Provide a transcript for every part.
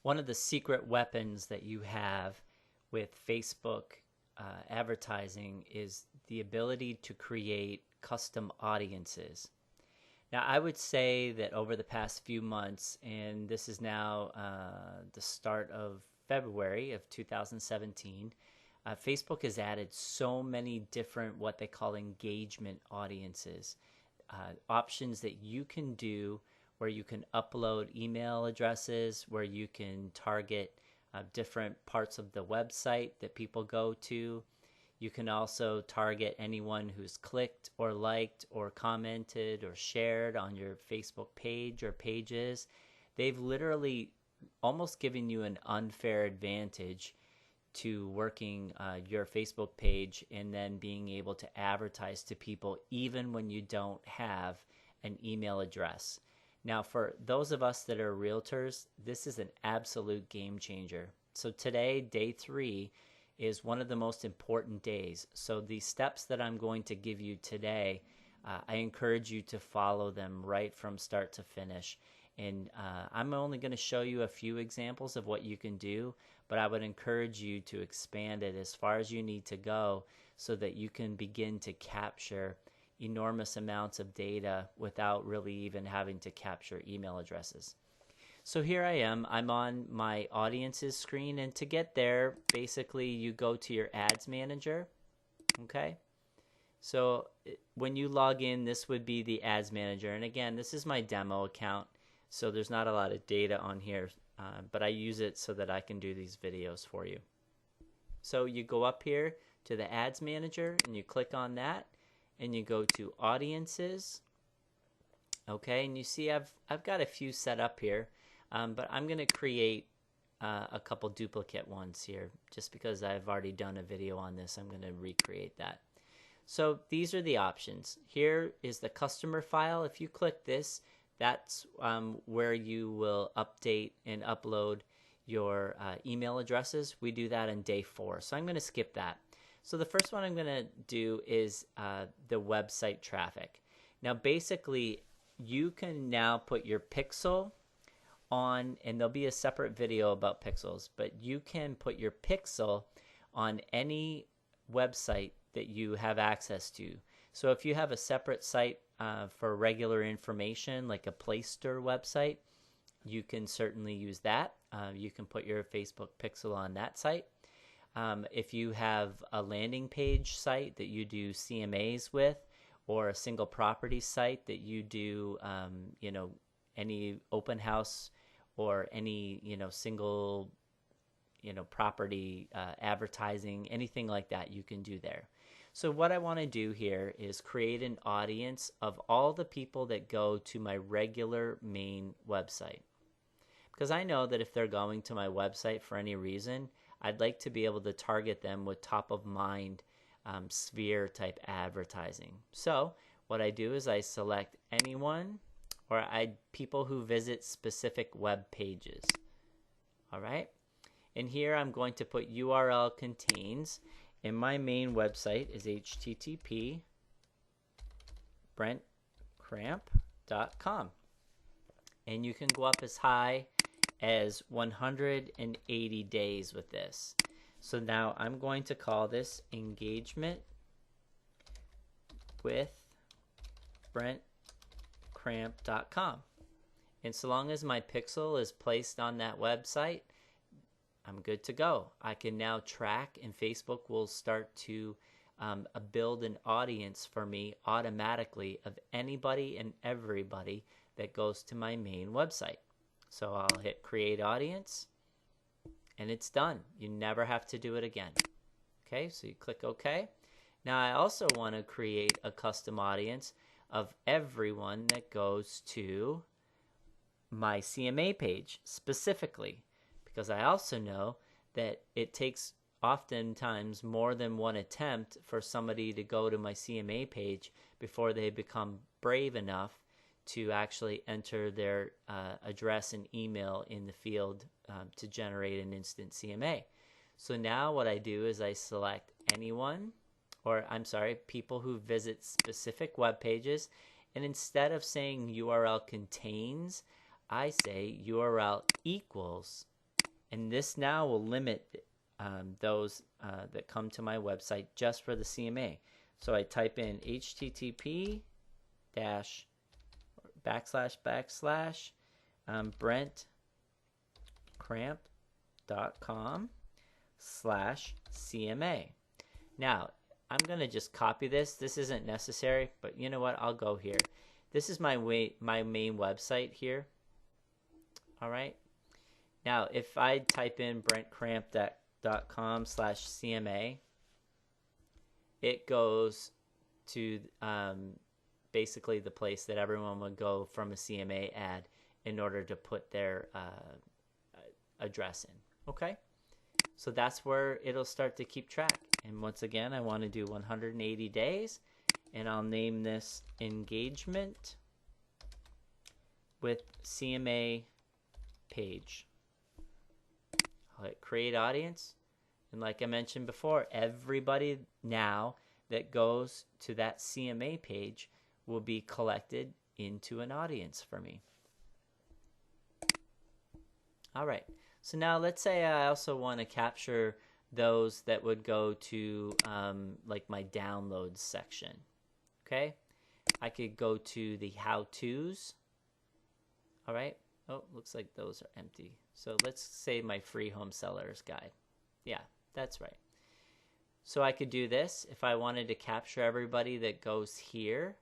One of the secret weapons that you have with Facebook advertising is the ability to create custom audiences. Now, I would say that over the past few months, and this is now the start of February of 2017, Facebook has added so many different what they call engagement audiences, options that you can do where you can upload email addresses, where you can target different parts of the website that people go to. You can also target anyone who's clicked or liked or commented or shared on your Facebook page or pages. They've literally almost given you an unfair advantage to working your Facebook page and then being able to advertise to people even when you don't have an email address. Now, for those of us that are realtors, this is an absolute game changer. So today, day 3, is one of the most important days. So the steps that I'm going to give you today, I encourage you to follow them right from start to finish. And I'm only going to show you a few examples of what you can do, but I would encourage you to expand it as far as you need to go so that you can begin to capture enormous amounts of data without really even having to capture email addresses. So here I am, I'm on my audiences screen, and to get there, basically you go to your ads manager, okay? So when you log in, this would be the ads manager, and again, this is my demo account, so there's not a lot of data on here, but I use it so that I can do these videos for you. So you go up here to the ads manager, and you click on that, and you go to audiences, okay, and you see I've got a few set up here. But I'm going to create a couple duplicate ones here just because I've already done a video on this. I'm going to recreate that. So these are the options. Here is the customer file. If you click this, that's where you will update and upload your email addresses. We do that on day 4. So I'm going to skip that. So the first one I'm going to do is the website traffic. Now basically you can now put your pixel on, and there'll be a separate video about pixels, but you can put your pixel on any website that you have access to. So if you have a separate site for regular information, like a Play Store website, you can certainly use that. You can put your Facebook pixel on that site. If you have a landing page site that you do CMAs with, or a single property site that you do, any open house or any single property advertising, anything like that you can do there. So what I want to do here is create an audience of all the people that go to my regular main website, because I know that if they're going to my website for any reason, I'd like to be able to target them with top of mind sphere type advertising. So what I do is I select anyone or people who visit specific web pages. All right, and here I'm going to put URL contains, and my main website is http brentcramp.com, and you can go up as high as 180 days with this. So now I'm going to call this engagement with brentcramp.com. And so long as my pixel is placed on that website, I'm good to go. I can now track, and Facebook will start to build an audience for me automatically of anybody and everybody that goes to my main website. So I'll hit create audience, and it's done. You never have to do it again. Okay, so you click OK. Now I also want to create a custom audience of everyone that goes to my CMA page specifically, because I also know that it takes oftentimes more than one attempt for somebody to go to my CMA page before they become brave enough to actually enter their address and email in the field to generate an instant CMA. So now what I do is I select anyone, or I'm sorry, people who visit specific web pages, and instead of saying URL contains, I say URL equals And this now will limit those that come to my website just for the CMA. So I type in http dash backslash backslash brentcramp.com/CMA. Now, I'm going to just copy this. This isn't necessary, but you know what? I'll go here. This is my main website here. All right. Now, if I type in brentcramp.com/CMA, it goes to basically the place that everyone would go from a CMA ad in order to put their address in. Okay? So that's where it'll start to keep track. And once again, I want to do 180 days, and I'll name this engagement with CMA page. I'll hit create audience. And like I mentioned before, everybody now that goes to that CMA page will be collected into an audience for me. All right. So now let's say I also want to capture those that would go to like my downloads section. Okay. I could go to the how-tos. All right. Oh, looks like those are empty. So let's say my free home sellers guide. Yeah, that's right. So I could do this. If I wanted to capture everybody that goes here,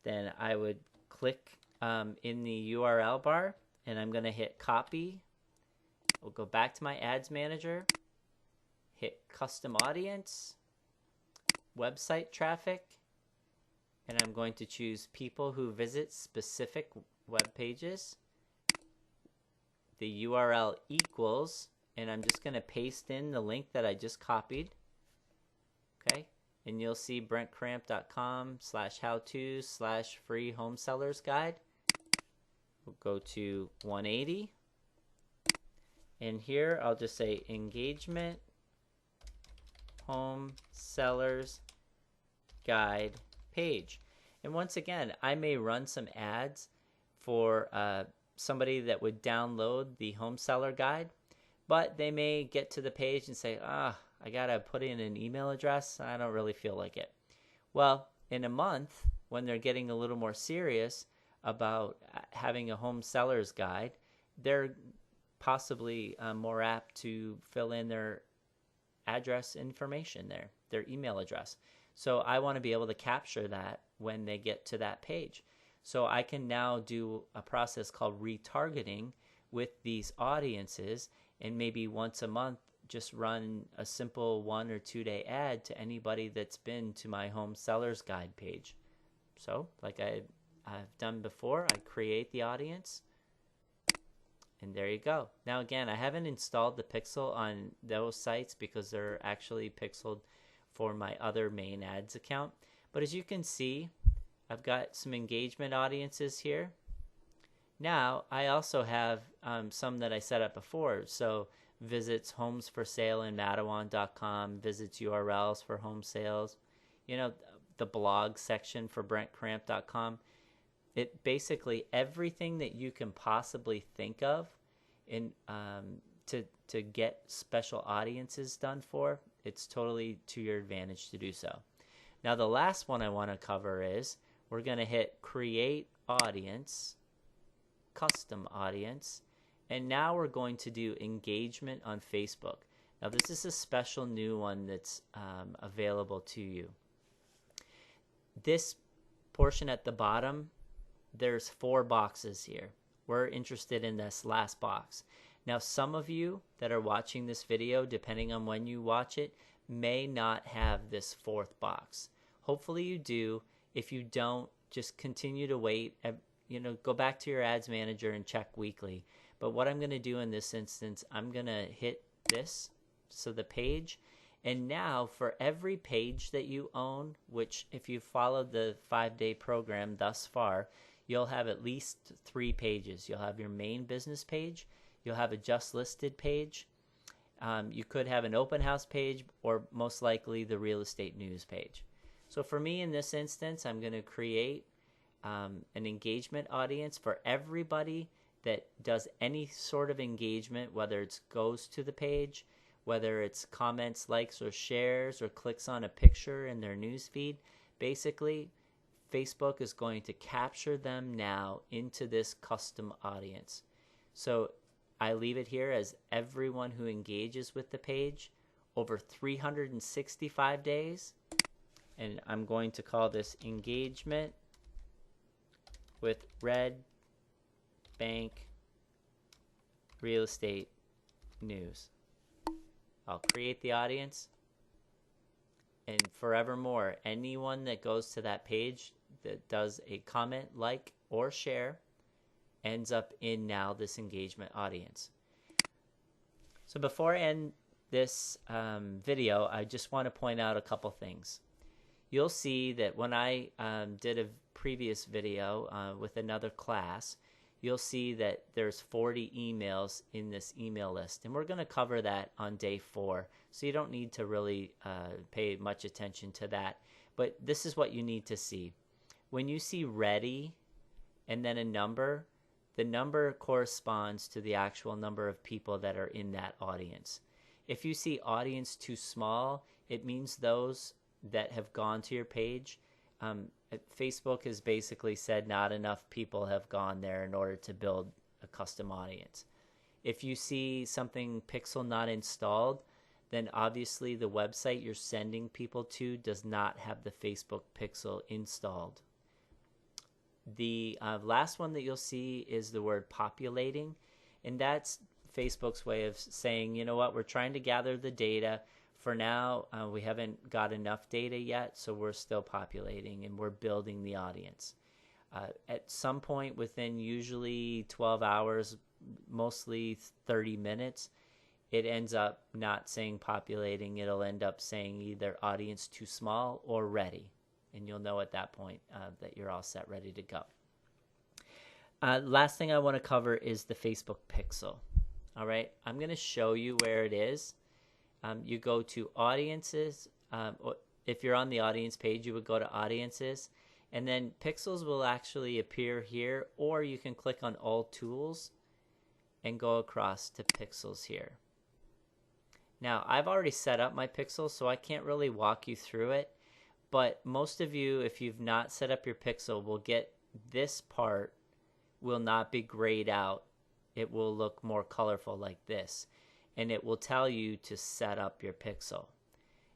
then I would click in the URL bar, and I'm going to hit copy. We'll go back to my ads manager, hit custom audience, website traffic, and I'm going to choose people who visit specific web pages. The URL equals, and I'm just going to paste in the link that I just copied. Okay, and you'll see brentcramp.com/how-to/free home sellers guide. We'll go to 180, and here I'll just say engagement home sellers guide page. And once again, I may run some ads for somebody that would download the home seller guide, but they may get to the page and say, I gotta put in an email address. I don't really feel like it. Well, in a month, when they're getting a little more serious about having a home seller's guide, they're possibly more apt to fill in their address information there, their email address. So I want to be able to capture that when they get to that page. So I can now do a process called retargeting with these audiences, and maybe once a month just run a simple 1 or 2 day ad to anybody that's been to my home seller's guide page. So like I've done before, I create the audience, and there you go. Now again, I haven't installed the pixel on those sites because they're actually pixeled for my other main ads account. But as you can see, I've got some engagement audiences here. Now I also have some that I set up before. So visits homes for sale in Mattawan.com, visits URLs for home sales, the blog section for brentcramp.com. It basically everything that you can possibly think of in to get special audiences done for, it's totally to your advantage to do so. Now the last one I want to cover is we're going to hit create audience, custom audience, and now we're going to do engagement on Facebook. Now this is a special new one that's available to you. This portion at the bottom, there's 4 boxes here. We're interested in this last box. Now some of you that are watching this video, depending on when you watch it, may not have this 4th box. Hopefully you do. If you don't, just continue to wait. Go back to your ads manager and check weekly. But what I'm going to do in this instance, I'm going to hit this, so the page. And now for every page that you own, which if you followed the 5-day program thus far, you'll have at least 3 pages. You'll have your main business page. You'll have a just listed page. You could have an open house page, or most likely the real estate news page. So for me in this instance, I'm going to create an engagement audience for everybody that does any sort of engagement, whether it goes to the page, whether it's comments, likes, or shares, or clicks on a picture in their newsfeed, basically Facebook is going to capture them now into this custom audience. So I leave it here as everyone who engages with the page over 365 days. And I'm going to call this engagement with Red Bank Real Estate News. I'll create the audience. And forevermore, anyone that goes to that page that does a comment, like, or share ends up in now this engagement audience. So before I end this video, I just want to point out a couple things. You'll see that when I did a previous video with another class, you'll see that there's 40 emails in this email list. And we're going to cover that on day 4. So you don't need to really pay much attention to that. But this is what you need to see. When you see ready and then a number, the number corresponds to the actual number of people that are in that audience. If you see audience too small, it means those that have gone to your page. Facebook has basically said not enough people have gone there in order to build a custom audience. If you see something pixel not installed, then obviously the website you're sending people to does not have the Facebook pixel installed. The last one that you'll see is the word populating, and that's Facebook's way of saying, you know what, we're trying to gather the data. For now, we haven't got enough data yet, so we're still populating and we're building the audience. At some point within usually 12 hours, mostly 30 minutes, it ends up not saying populating. It'll end up saying either audience too small or ready. And you'll know at that point that you're all set, ready to go. Last thing I want to cover is the Facebook pixel. All right, I'm going to show you where it is. You go to audiences. If you're on the audience page, you would go to audiences, and then pixels will actually appear here, or you can click on all tools and go across to pixels here. Now, I've already set up my pixel, so I can't really walk you through it, but most of you, if you've not set up your pixel, will get this part will not be grayed out. It will look more colorful like this. And it will tell you to set up your pixel.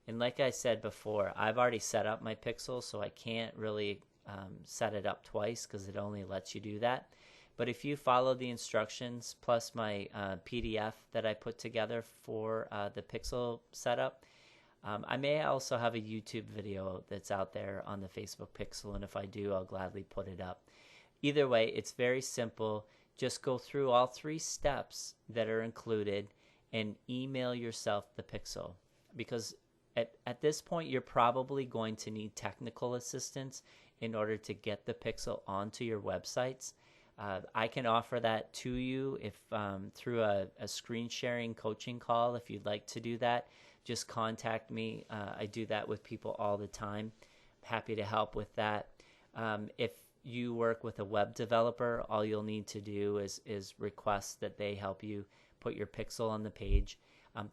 And like I said before, I've already set up my pixel, so I can't really set it up twice because it only lets you do that. But if you follow the instructions plus my PDF that I put together for the pixel setup, I may also have a YouTube video that's out there on the Facebook pixel, and if I do, I'll gladly put it up. Either way, it's very simple. Just go through all 3 steps that are included and email yourself the pixel, because at this point you're probably going to need technical assistance in order to get the pixel onto your websites. I can offer that to you if through a screen sharing coaching call. If you'd like to do that, just contact me. I do that with people all the time. Happy to help with that. If you work with a web developer, all you'll need to do is request that they help you put your pixel on the page.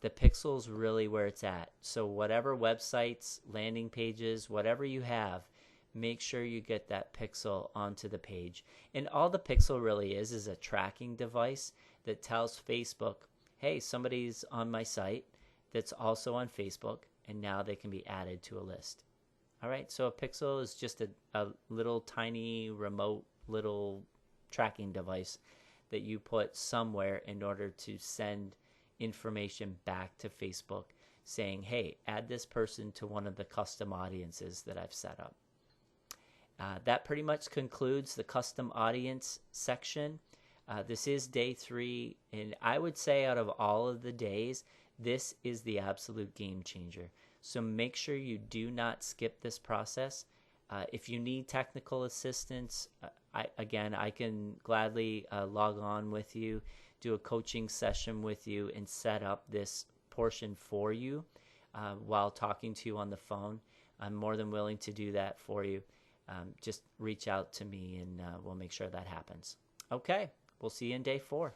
The pixel is really where it's at. So whatever websites, landing pages, whatever you have, make sure you get that pixel onto the page. And all the pixel really is a tracking device that tells Facebook, hey, somebody's on my site that's also on Facebook, and now they can be added to a list. All right, so a pixel is just a little tiny remote little tracking device that you put somewhere in order to send information back to Facebook saying, hey, add this person to one of the custom audiences that I've set up. That pretty much concludes the custom audience section. This is day 3, and I would say out of all of the days, this is the absolute game changer. So make sure you do not skip this process. If you need technical assistance, I can gladly log on with you, do a coaching session with you, and set up this portion for you while talking to you on the phone. I'm more than willing to do that for you. Just reach out to me and we'll make sure that happens. Okay, We'll see you in day 4.